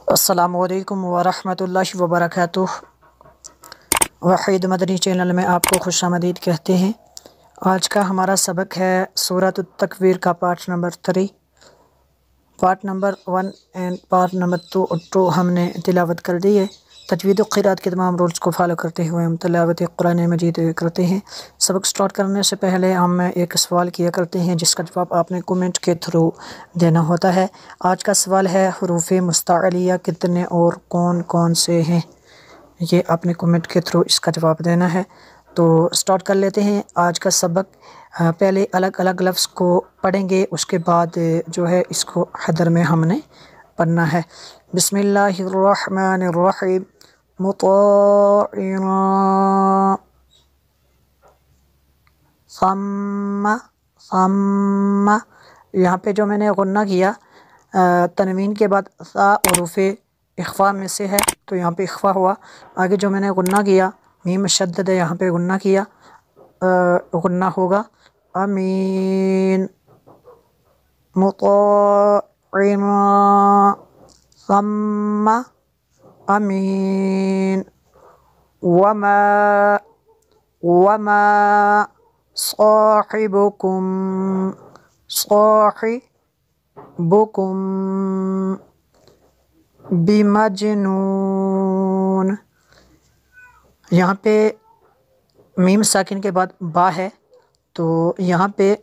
السلام علیکم ورحمۃ اللہ وبرکاتہ۔ وحید مدنی چینل میں آپ کو خوش آمدید کہتے ہیں۔ آج کا ہمارا سبق ہے سورۃ التکویر کا part number 3۔ Part number 1 and part number 2 ہم نے تلاوت کر دی ہے۔ تجویدوقرآت کے تمام رولز کو فالو کرتے ہوئے ہم تلاوت قرآن مجید کرتے ہیں۔ سبق سٹارٹ کرنے سے پہلے ہم ایک سوال کیا کرتے ہیں جس کا جواب آپ نے کومنٹ کے تھرو دینا ہوتا ہے۔ آج کا سوال ہے حروف مستعلیہ کتنے اور کون کون سے ہیں؟ یہ آپ نے کومنٹ کے تھرو اس کا جواب دینا ہے۔ تو سٹارٹ کر لیتے ہیں آج کا سبق۔ پہلے الگ الگ لفظ کو پڑھیں گے، اس کے بعد جو ہے اس کو حدر میں ہم نے پڑھنا ہے۔ بسم اللہ الرحمن الرحیم۔ مطاع ثم یہاں پہ جو میں نے غنہ کیا تنوین کے بعد ثا حروف اخفاء میں سے ہے تو یہاں پہ اخفاء ہوا۔ آگے جو میں نے غنہ کیا میم مشدد ہے، یہاں پہ غنہ کیا غنہ ہوگا امین۔ مطاع ثم امین۔ وما صاحبكم بمجنون۔ یہاں پہ میم ساکن کے بعد با ہے تو یہاں پہ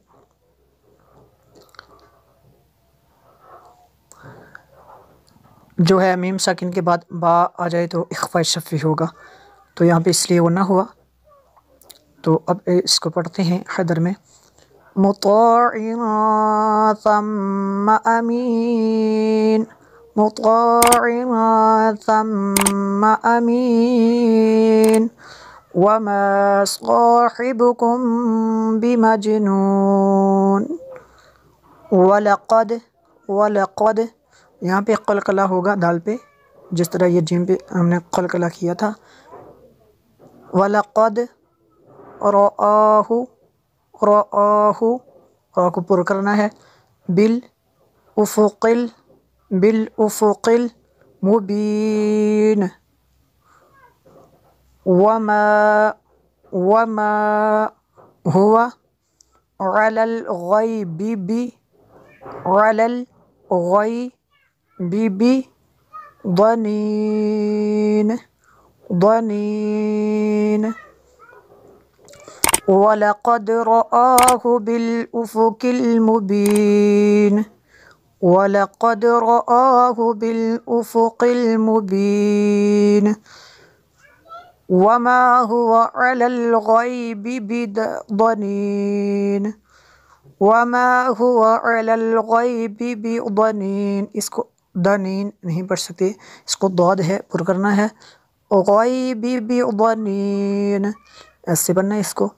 جو ہے میم ساکن کے بعد با آ جائے تو اخفاء شفوی ہوگا، تو یہاں پہ اس لیے وہ نہ ہوا۔ تو اب اس کو پڑھتے ہیں حدر میں۔ مطاع ثم امین۔ مطاع ثم امین۔ وما صاحبكم بمجنون۔ ولقد یہاں پہ قلقلہ ہوگا دال پہ، جس طرح یہ جیم پہ ہم نے قلقلہ کیا تھا۔ وَلَقَدْ رَآهُ را کو پر کرنا ہے۔ بالافق المبین۔ وما هو على الغیب ضنین۔ وَلَقَدْ رَآهُ بِالْأُفُقِ الْمُبِينِ۔ وَلَقَدْ رَآهُ بِالْأُفُقِ الْمُبِينِ۔ وَمَا هُوَ عَلَى الْغَيْبِ بِضَنِينٍ۔ وَمَا هُوَ عَلَى الْغَيْبِ بِضَنِينٍ۔ اس کو دنین نہیں پڑھ سکتے، اس کو ضاد ہے پر کرنا ہے۔ غیب بضنین ایسے پڑھنا ہے اس کو۔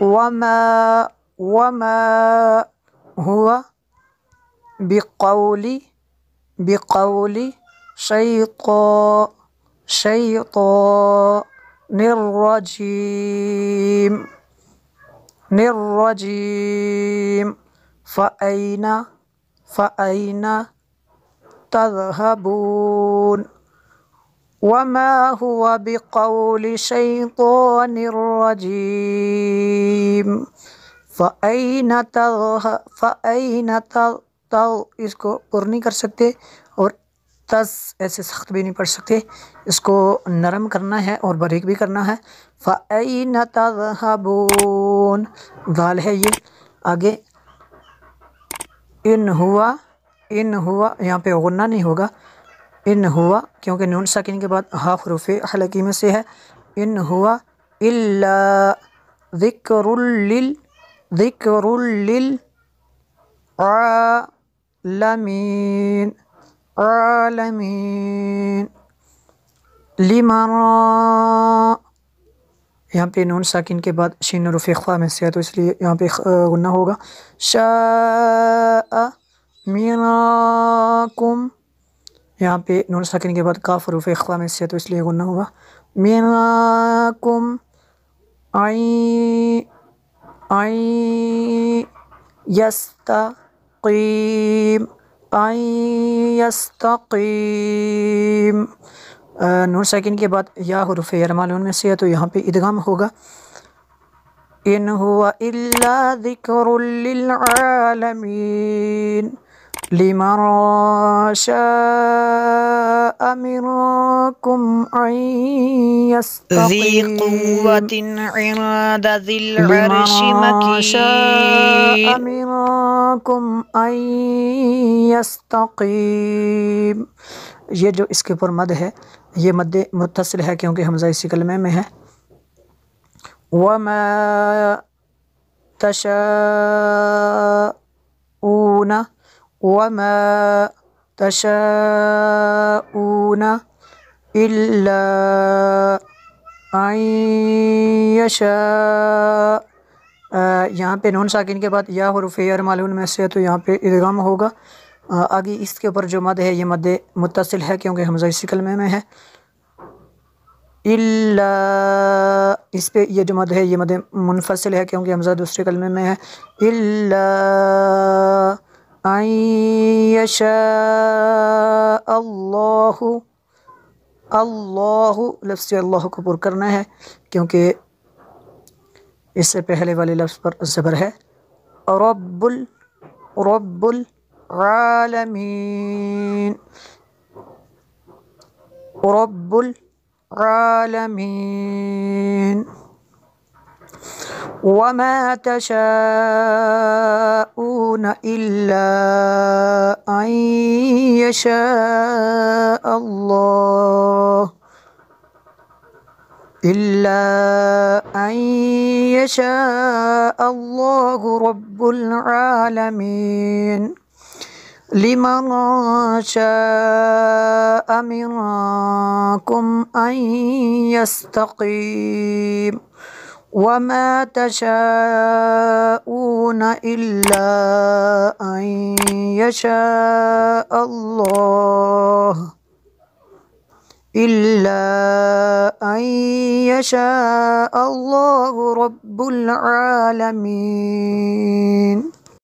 وما هو بقول شیطان الرجیم۔ فأین تذهبون۔ وما هو بقول شیطان الرجیم۔ اس کو پر نہیں کر سکتے اور ایسے سخت بھی نہیں پڑھ سکتے، اس کو نرم کرنا ہے اور باریک بھی کرنا ہے۔ فَأَيْنَ تَذْهَبُونَ دال ہے یہ۔ آگے ان ہوا یہاں پہ غنہ نہیں ہوگا، ان ہوا کیونکہ نون ساکن کے بعد ہا حروف حلقی میں سے ہے۔ ان ہوا الا ذکر للعالمین۔ لمن یہاں پہ نون ساکن کے بعد شین حروف اخفاء میں سے ہے تو اس لیے یہاں پہ غنہ ہوگا۔ شاء منکم یہاں پہ نون ساکن کے بعد کاف حروف اخفاء میں سے ہے تو اس لیے غنہ ہوگا۔ منکم یستقیم ان یستقیم، نون ساکن کے بعد یا حروف ارمال ان میں سے ہے تو یہاں پہ ادغام ہوگا. ان هو الا ذکر للعالمین لمن شاء منکم ان ذی یستقیم، قوة عند ذی لمن العرش شاء مکین. منکم ان یستقیم. یہ جو اس کے اوپر مد ہے یہ مد متصل ہے کیونکہ حمزہ اسی کلمے میں ہے. وما تشاءون وما تشاءون الا ان یشاء، یہاں پہ نون ساکن کے بعد یا حروف ارمالون میں سے تو یہاں پہ ادغام ہوگا. آگے اس کے اوپر جو مد ہے یہ مد متصل ہے کیونکہ حمزہ اسی کلمے میں ہے. الا، اس پہ یہ جو مد ہے یہ مد منفصل ہے کیونکہ حمزہ دوسرے کلمے میں ہے. الا ان یشاء اللہ، اللہ لفظ سے اللہ کو پر کرنا ہے کیونکہ اس سے پہلے والے لفظ پر زبر ہے. رب العالمین، رب العالمین. وما تشاءون الا ان یشاء اللہ، إلا أن يشاء الله رب العالمين لمن شاء منكم أن يستقيم وما تشاءون إلا أن يشاء الله إلا أن يشاء الله رب العالمين.